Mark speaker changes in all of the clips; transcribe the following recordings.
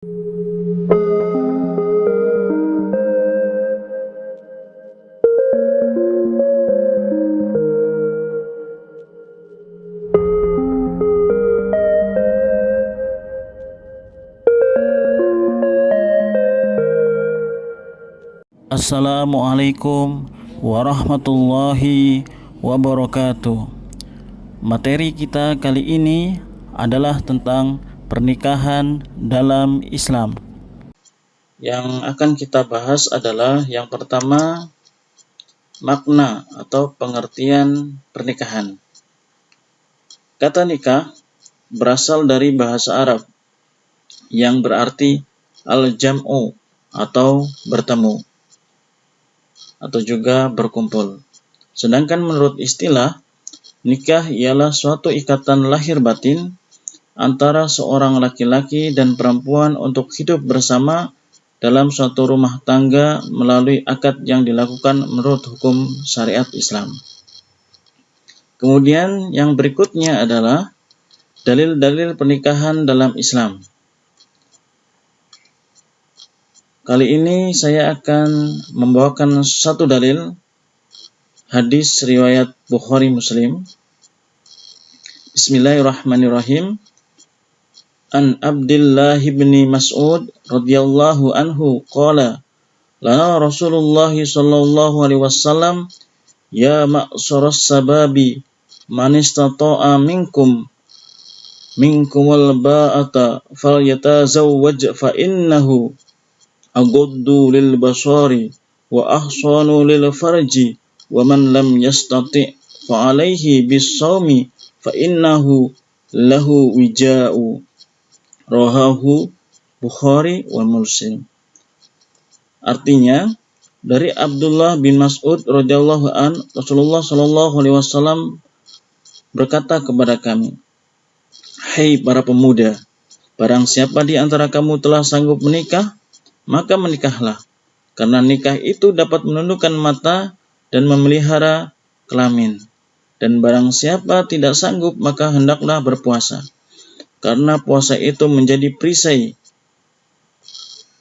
Speaker 1: Assalamualaikum warahmatullahi wabarakatuh. Materi kita kali ini adalah tentang pernikahan dalam Islam. Yang akan kita bahas adalah yang pertama, makna atau pengertian pernikahan. Kata nikah berasal dari bahasa Arab yang berarti al-jam'u atau bertemu atau juga berkumpul. Sedangkan menurut istilah, nikah ialah suatu ikatan lahir batin antara seorang laki-laki dan perempuan untuk hidup bersama dalam suatu rumah tangga melalui akad yang dilakukan menurut hukum syariat Islam. Kemudian yang berikutnya adalah dalil-dalil pernikahan dalam Islam. Kali ini saya akan membawakan satu dalil hadis riwayat Bukhari Muslim. Bismillahirrahmanirrahim. An Abdullah bin Mas'ud radhiyallahu anhu qala lana Rasulullah sallallahu alaihi wasallam ya ma'syaras sababi man istata'a minkumul ba'ata falyatazawwaj fa innahu aghaddu lil basari wa ahsanu lil farji wa man lam yastati' fa alaihi bis shaumi fa innahu lahu wija'u. Rawahu Bukhari wa Muslim. Artinya, dari Abdullah bin Mas'ud radhiyallahu an, Rasulullah sallallahu alaihi wasallam berkata kepada kami, "Hai para pemuda, barang siapa di antara kamu telah sanggup menikah, maka menikahlah, karena nikah itu dapat menundukkan mata dan memelihara kelamin. Dan barang siapa tidak sanggup, maka hendaklah berpuasa, karena puasa itu menjadi perisai,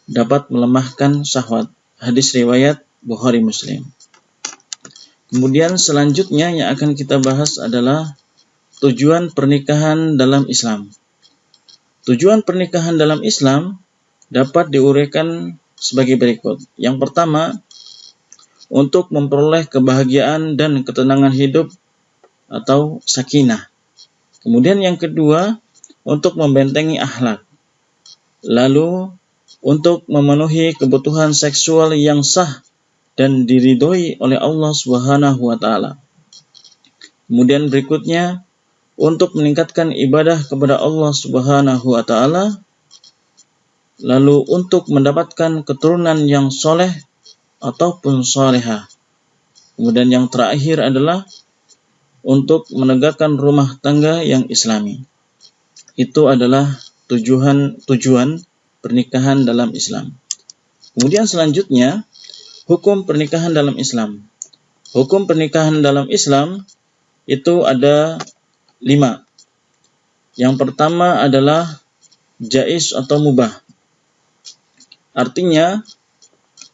Speaker 1: dapat melemahkan syahwat." Hadis riwayat Bukhari Muslim. Kemudian selanjutnya yang akan kita bahas adalah tujuan pernikahan dalam Islam. Tujuan pernikahan dalam Islam dapat diuraikan sebagai berikut. Yang pertama, untuk memperoleh kebahagiaan dan ketenangan hidup atau sakinah. Kemudian yang kedua, untuk membentengi akhlak. Lalu, untuk memenuhi kebutuhan seksual yang sah dan diridhoi oleh Allah Subhanahu wa taala. Kemudian berikutnya, untuk meningkatkan ibadah kepada Allah Subhanahu wa taala. Lalu untuk mendapatkan keturunan yang soleh ataupun solehah. Kemudian yang terakhir adalah untuk menegakkan rumah tangga yang islami. Itu adalah tujuan pernikahan dalam Islam. Kemudian selanjutnya, hukum pernikahan dalam Islam. Hukum pernikahan dalam Islam itu ada 5. Yang pertama adalah jaiz atau mubah. Artinya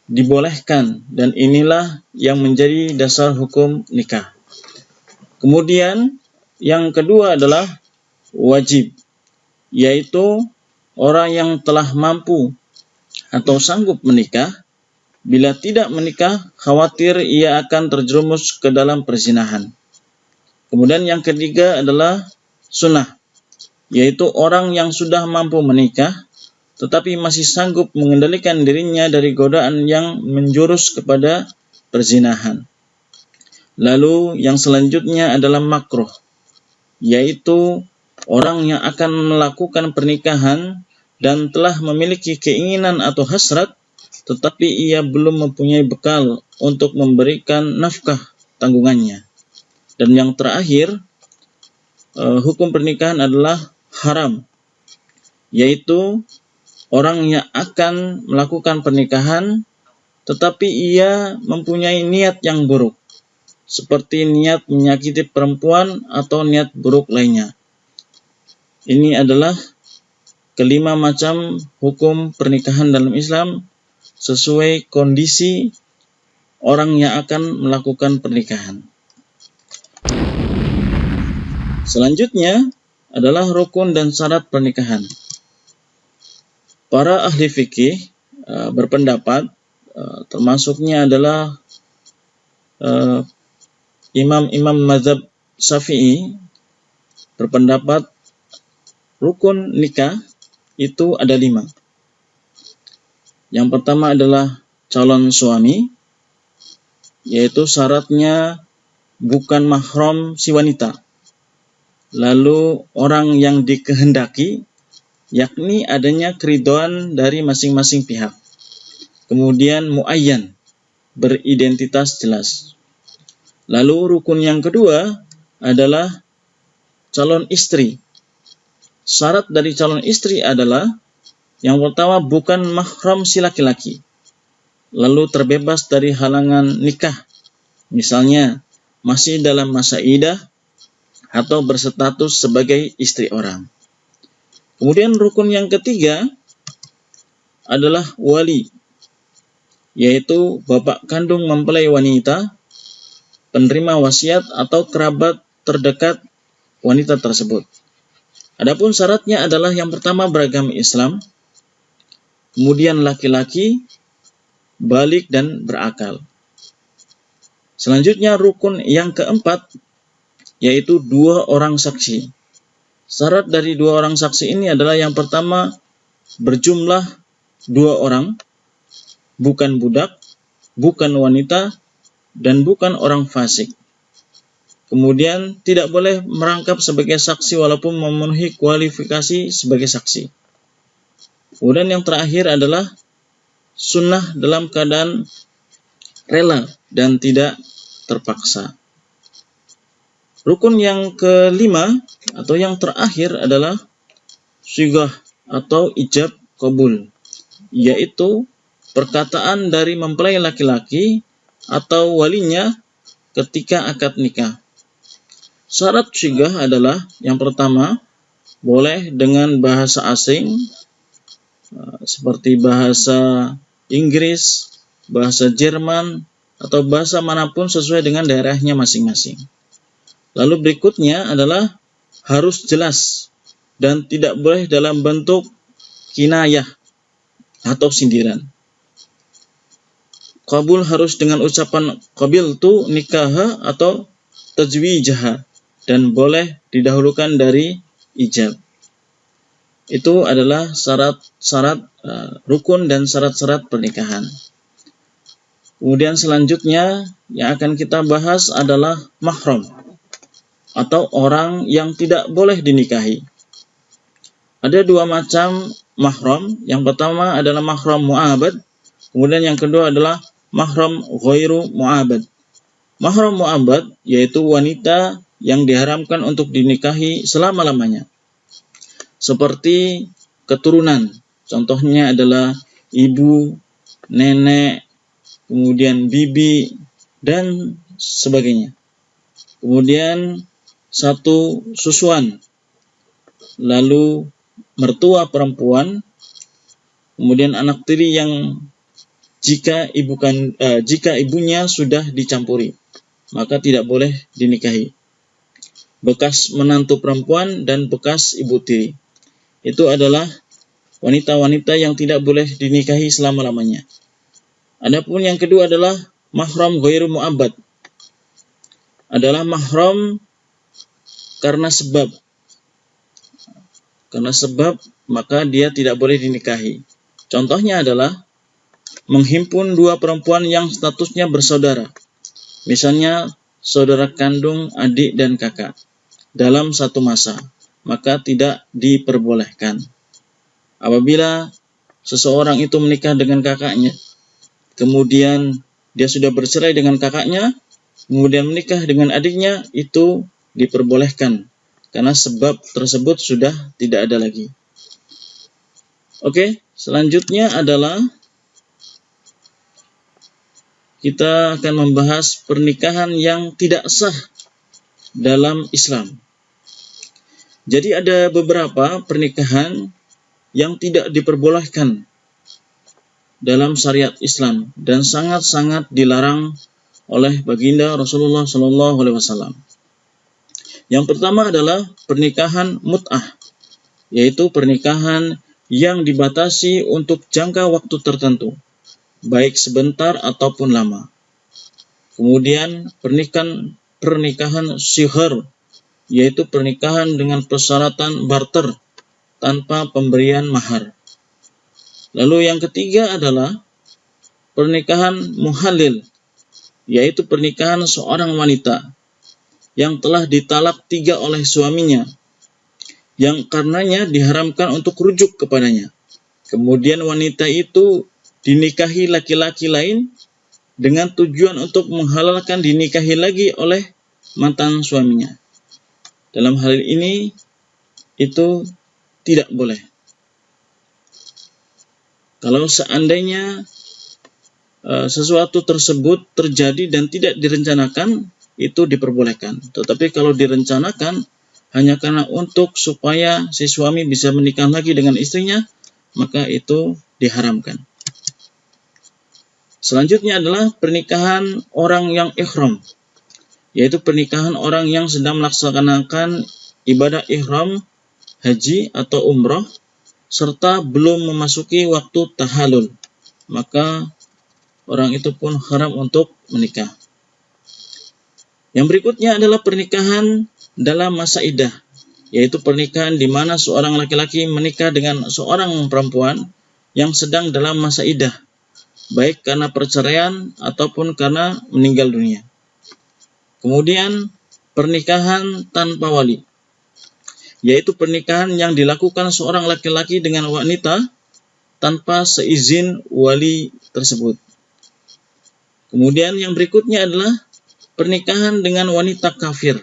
Speaker 1: dibolehkan, dan inilah yang menjadi dasar hukum nikah. Kemudian yang kedua adalah wajib, yaitu orang yang telah mampu atau sanggup menikah. Bila tidak menikah, khawatir ia akan terjerumus ke dalam perzinahan. Kemudian yang ketiga adalah sunnah, yaitu orang yang sudah mampu menikah tetapi masih sanggup mengendalikan dirinya dari godaan yang menjurus kepada perzinahan. Lalu yang selanjutnya adalah makruh, yaitu orang yang akan melakukan pernikahan dan telah memiliki keinginan atau hasrat, tetapi ia belum mempunyai bekal untuk memberikan nafkah tanggungannya. Dan yang terakhir, hukum pernikahan adalah haram, yaitu orang yang akan melakukan pernikahan tetapi ia mempunyai niat yang buruk, seperti niat menyakiti perempuan atau niat buruk lainnya. Ini adalah kelima macam hukum pernikahan dalam Islam sesuai kondisi orang yang akan melakukan pernikahan. Selanjutnya adalah rukun dan syarat pernikahan. Para ahli fikih berpendapat, termasuknya adalah imam-imam mazhab Syafi'i, berpendapat rukun nikah itu ada 5. Yang pertama adalah calon suami, yaitu syaratnya bukan mahram si wanita. Lalu orang yang dikehendaki, yakni adanya keridhaan dari masing-masing pihak. Kemudian muayyan, beridentitas jelas. Lalu rukun yang kedua adalah calon istri. Syarat dari calon istri adalah yang pertama bukan mahram si laki-laki, lalu terbebas dari halangan nikah, misalnya masih dalam masa iddah atau berstatus sebagai istri orang. Kemudian rukun yang ketiga adalah wali, yaitu bapak kandung mempelai wanita, penerima wasiat atau kerabat terdekat wanita tersebut. Adapun syaratnya adalah yang pertama beragama Islam, kemudian laki-laki, balik dan berakal. Selanjutnya rukun yang keempat, yaitu 2 orang saksi. Syarat dari 2 orang saksi ini adalah yang pertama berjumlah 2 orang, bukan budak, bukan wanita, dan bukan orang fasik. Kemudian tidak boleh merangkap sebagai saksi walaupun memenuhi kualifikasi sebagai saksi. Kemudian yang terakhir adalah sunnah dalam keadaan rela dan tidak terpaksa. Rukun yang kelima atau yang terakhir adalah shigah atau ijab qabul, yaitu perkataan dari mempelai laki-laki atau walinya ketika akad nikah. Syarat shigah adalah yang pertama boleh dengan bahasa asing seperti bahasa Inggris, bahasa Jerman, atau bahasa manapun sesuai dengan daerahnya masing-masing. Lalu berikutnya adalah harus jelas dan tidak boleh dalam bentuk kinayah atau sindiran. Qabul harus dengan ucapan qabiltu nikaha atau tajwijaha dan boleh didahulukan dari ijab. Itu adalah syarat-syarat rukun dan syarat-syarat pernikahan. Kemudian selanjutnya yang akan kita bahas adalah mahram atau orang yang tidak boleh dinikahi. Ada 2 macam mahram. Yang pertama adalah mahram mu'abad, kemudian yang kedua adalah mahram ghairu mu'abad. Mahram mu'abad yaitu wanita yang diharamkan untuk dinikahi selama-lamanya, seperti keturunan. Contohnya adalah ibu, nenek, kemudian bibi, dan sebagainya. Kemudian satu susuan, lalu mertua perempuan, kemudian anak tiri yang jika ibunya sudah dicampuri, maka tidak boleh dinikahi. Bekas menantu perempuan dan bekas ibu tiri. Itu adalah wanita-wanita yang tidak boleh dinikahi selama-lamanya. Adapun yang kedua adalah mahram ghairu mu'abbad. Adalah mahram karena sebab. Karena sebab maka dia tidak boleh dinikahi. Contohnya adalah menghimpun 2 perempuan yang statusnya bersaudara. Misalnya saudara kandung, adik dan kakak dalam satu masa, maka tidak diperbolehkan. Apabila seseorang itu menikah dengan kakaknya, kemudian dia sudah bercerai dengan kakaknya, kemudian menikah dengan adiknya, itu diperbolehkan karena sebab tersebut sudah tidak ada lagi. Oke, selanjutnya adalah kita akan membahas pernikahan yang tidak sah dalam Islam. Jadi ada beberapa pernikahan yang tidak diperbolehkan dalam syariat Islam dan sangat-sangat dilarang oleh baginda Rasulullah SAW. Yang pertama adalah pernikahan mut'ah, yaitu pernikahan yang dibatasi untuk jangka waktu tertentu, baik sebentar ataupun lama. Kemudian pernikahan sihar, yaitu pernikahan dengan persyaratan barter tanpa pemberian mahar. Lalu yang ketiga adalah pernikahan muhalil, yaitu pernikahan seorang wanita yang telah ditalak 3 oleh suaminya, yang karenanya diharamkan untuk rujuk kepadanya. Kemudian wanita itu dinikahi laki-laki lain dengan tujuan untuk menghalalkan dinikahi lagi oleh mantan suaminya. Dalam hal ini itu tidak boleh. Kalau seandainya sesuatu tersebut terjadi dan tidak direncanakan, itu diperbolehkan. Tetapi kalau direncanakan hanya karena supaya si suami bisa menikah lagi dengan istrinya, maka itu diharamkan. Selanjutnya adalah pernikahan orang yang ihram, yaitu pernikahan orang yang sedang melaksanakan ibadah ihram, haji atau umrah, serta belum memasuki waktu tahallul, maka orang itu pun haram untuk menikah. Yang berikutnya adalah pernikahan dalam masa iddah, yaitu pernikahan di mana seorang laki-laki menikah dengan seorang perempuan yang sedang dalam masa iddah, baik karena perceraian ataupun karena meninggal dunia. Kemudian pernikahan tanpa wali, yaitu pernikahan yang dilakukan seorang laki-laki dengan wanita tanpa seizin wali tersebut. Kemudian yang berikutnya adalah pernikahan dengan wanita kafir,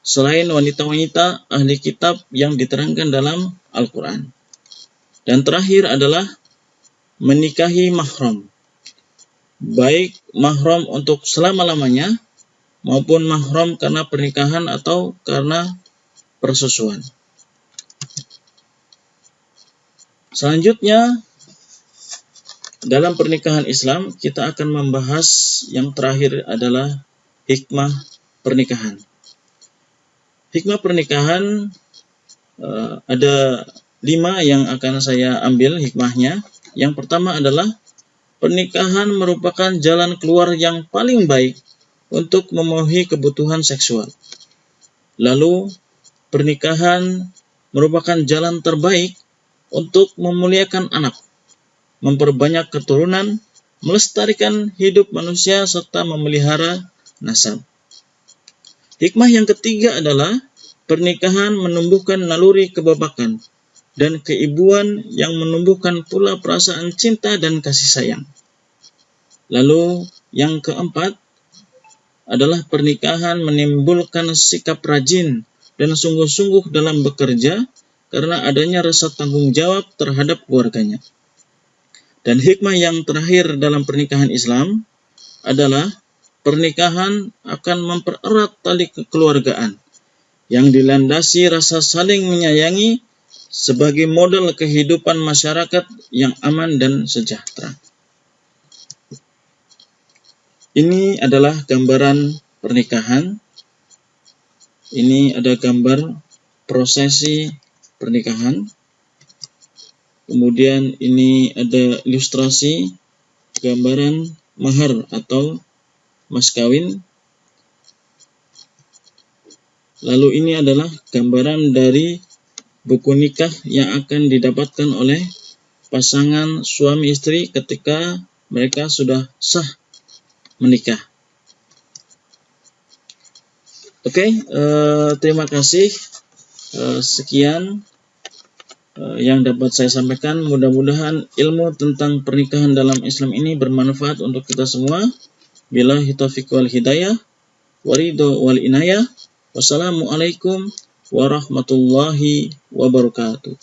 Speaker 1: selain wanita-wanita ahli kitab yang diterangkan dalam Al-Quran. Dan terakhir adalah menikahi mahram, baik mahram untuk selama-lamanya maupun mahram karena pernikahan atau karena persusuan. Selanjutnya, dalam pernikahan Islam, kita akan membahas yang terakhir adalah hikmah pernikahan. Hikmah pernikahan ada 5 yang akan saya ambil hikmahnya. Yang pertama adalah pernikahan merupakan jalan keluar yang paling baik untuk memenuhi kebutuhan seksual. Lalu, pernikahan merupakan jalan terbaik untuk memuliakan anak, memperbanyak keturunan, melestarikan hidup manusia, serta memelihara nasab. Hikmah yang ketiga adalah pernikahan menumbuhkan naluri kebapakan dan keibuan yang menumbuhkan pula perasaan cinta dan kasih sayang. Lalu yang keempat adalah pernikahan menimbulkan sikap rajin dan sungguh-sungguh dalam bekerja karena adanya rasa tanggung jawab terhadap keluarganya. Dan hikmah yang terakhir dalam pernikahan Islam adalah pernikahan akan mempererat tali kekeluargaan yang dilandasi rasa saling menyayangi sebagai model kehidupan masyarakat yang aman dan sejahtera. Ini adalah gambaran pernikahan. Ini ada gambar prosesi pernikahan. Kemudian ini ada ilustrasi gambaran mahar atau mas kawin. Lalu ini adalah gambaran dari buku nikah yang akan didapatkan oleh pasangan suami istri ketika mereka sudah sah menikah. Oke, terima kasih. Sekian yang dapat saya sampaikan. Mudah-mudahan ilmu tentang pernikahan dalam Islam ini bermanfaat untuk kita semua. Billahi taufiq wal hidayah, waridho wal inayah. Wassalamualaikum warahmatullahi wabarakatuh.